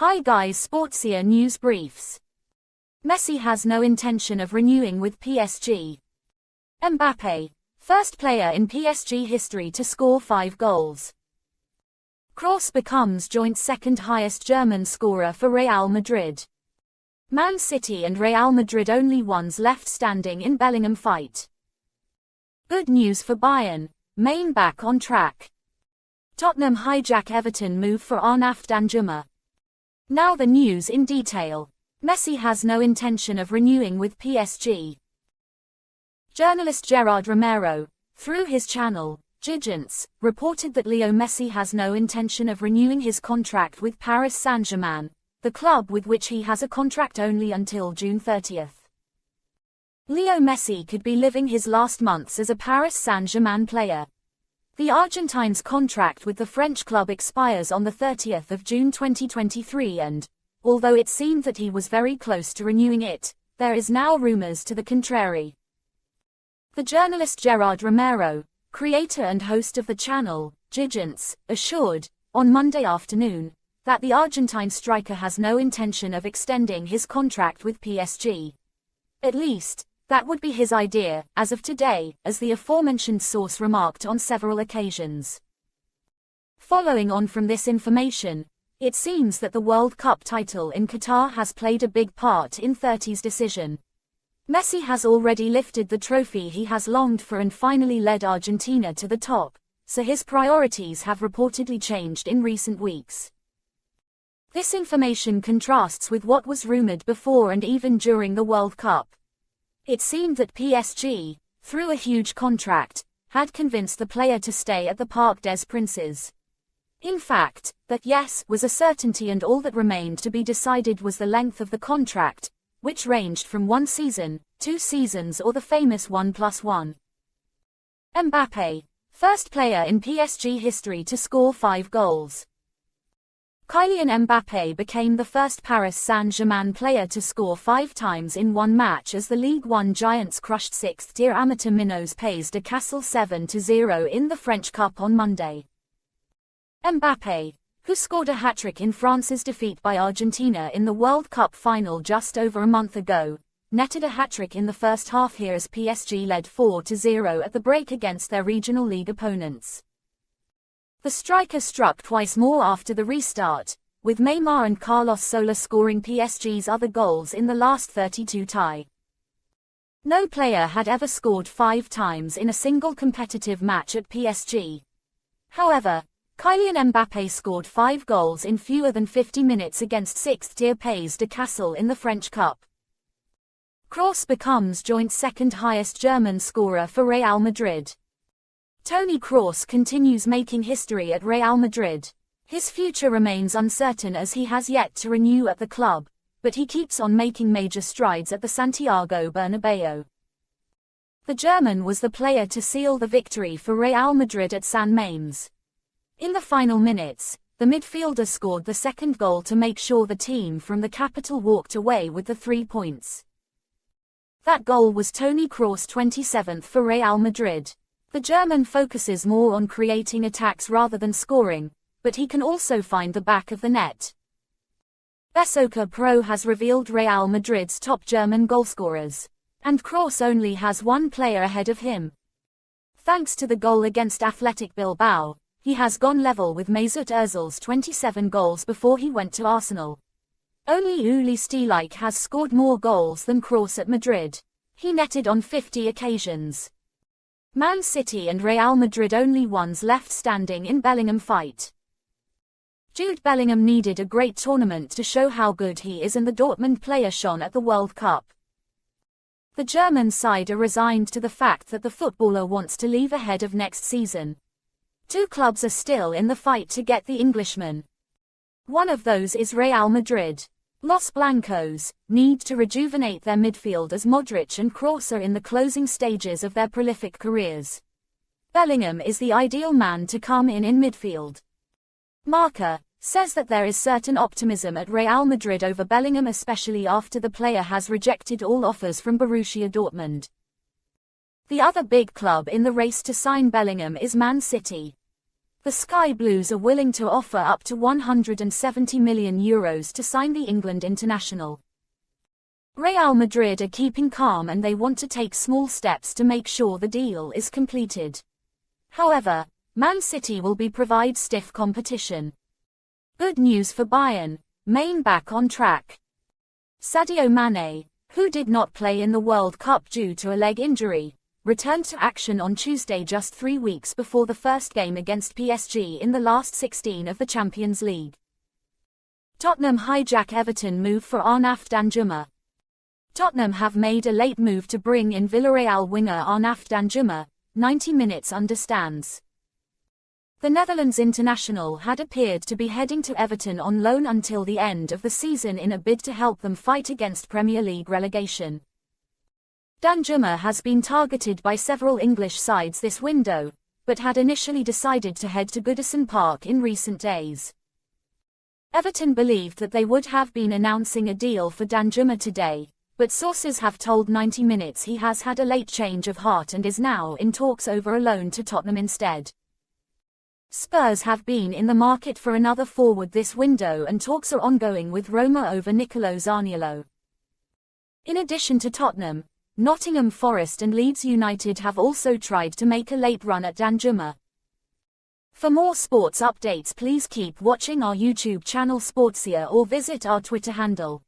Hi guys, Sportsia News Briefs. Messi has no intention of renewing with PSG. Mbappe, first player in PSG history to score 5 goals. Kroos becomes joint second highest German scorer for Real Madrid. Man City and Real Madrid only ones left standing in Bellingham fight. Good news for Bayern, main back on track. Tottenham hijack Everton move for Arnaut Danjuma. Now the news in detail. Messi has no intention of renewing with PSG. Journalist Gerard Romero, through his channel, Gigants, reported that Leo Messi has no intention of renewing his contract with Paris Saint-Germain, the club with which he has a contract only until June 30th. Leo Messi could be living his last months as a Paris Saint-Germain player. The Argentine's contract with the French club expires on the 30th of June 2023 and, although it seemed that he was very close to renewing it, there is now rumors to the contrary. The journalist Gerard Romero, creator and host of the channel, Gigants, assured, on Monday afternoon, that the Argentine striker has no intention of extending his contract with PSG. At least, that would be his idea, as of today, as the aforementioned source remarked on several occasions. Following on from this information, it seems that the World Cup title in Qatar has played a big part in 30's decision. Messi has already lifted the trophy he has longed for and finally led Argentina to the top, so his priorities have reportedly changed in recent weeks. This information contrasts with what was rumored before and even during the World Cup. It seemed that PSG, through a huge contract, had convinced the player to stay at the Parc des Princes. In fact, that yes was a certainty and all that remained to be decided was the length of the contract, which ranged from 1 season, 2 seasons or the famous 1+1. Mbappe, first player in PSG history to score 5 goals. Kylian Mbappe became the first Paris Saint-Germain player to score 5 times in one match as the Ligue 1 giants crushed 6th-tier amateur minnows Pays de Castel 7-0 in the French Cup on Monday. Mbappe, who scored a hat-trick in France's defeat by Argentina in the World Cup final just over a month ago, netted a hat-trick in the first half here as PSG led 4-0 at the break against their regional league opponents. The striker struck twice more after the restart, with Neymar and Carlos Soler scoring PSG's other goals in the last 32 tie. No player had ever scored 5 times in a single competitive match at PSG. However, Kylian Mbappe scored 5 goals in fewer than 50 minutes against 6th-tier Pays de Castel in the French Cup. Kroos becomes joint second highest German scorer for Real Madrid. Toni Kroos continues making history at Real Madrid. His future remains uncertain as he has yet to renew at the club, but he keeps on making major strides at the Santiago Bernabeu. The German was the player to seal the victory for Real Madrid at San Mamés. In the final minutes, the midfielder scored the second goal to make sure the team from the capital walked away with the 3 points. That goal was Toni Kroos' 27th for Real Madrid. The German focuses more on creating attacks rather than scoring, but he can also find the back of the net. Soccer Pro has revealed Real Madrid's top German goalscorers, and Kroos only has one player ahead of him. Thanks to the goal against Athletic Bilbao, he has gone level with Mesut Ozil's 27 goals before he went to Arsenal. Only Uli Stielik has scored more goals than Kroos at Madrid. He netted on 50 occasions. Man City and Real Madrid only ones left standing in Bellingham fight. Jude Bellingham needed a great tournament to show how good he is and the Dortmund player shone at the World Cup. The German side are resigned to the fact that the footballer wants to leave ahead of next season. 2 clubs are still in the fight to get the Englishman. One of those is Real Madrid. Los Blancos need to rejuvenate their midfield as Modric and Kroos are in the closing stages of their prolific careers. Bellingham is the ideal man to come in midfield. Marca says that there is certain optimism at Real Madrid over Bellingham, especially after the player has rejected all offers from Borussia Dortmund. The other big club in the race to sign Bellingham is Man City. The Sky Blues are willing to offer up to €170 million to sign the England international. Real Madrid are keeping calm and they want to take small steps to make sure the deal is completed. However, Man City will provide stiff competition. Good news for Bayern, Main back on track. Sadio Mane, who did not play in the World Cup due to a leg injury, returned to action on Tuesday just 3 weeks before the first game against PSG in the last 16 of the Champions League. Tottenham hijack Everton move for Arnaut Danjuma. Tottenham have made a late move to bring in Villarreal winger Arnaut Danjuma, 90 minutes understands. The Netherlands international had appeared to be heading to Everton on loan until the end of the season in a bid to help them fight against Premier League relegation. Danjuma has been targeted by several English sides this window, but had initially decided to head to Goodison Park in recent days. Everton believed that they would have been announcing a deal for Danjuma today, but sources have told 90 Minutes he has had a late change of heart and is now in talks over a loan to Tottenham instead. Spurs have been in the market for another forward this window and talks are ongoing with Roma over Nicolo Zaniolo. In addition to Tottenham, Nottingham Forest and Leeds United have also tried to make a late run at Danjuma. For more sports updates, please keep watching our YouTube channel Sportsia or visit our Twitter handle.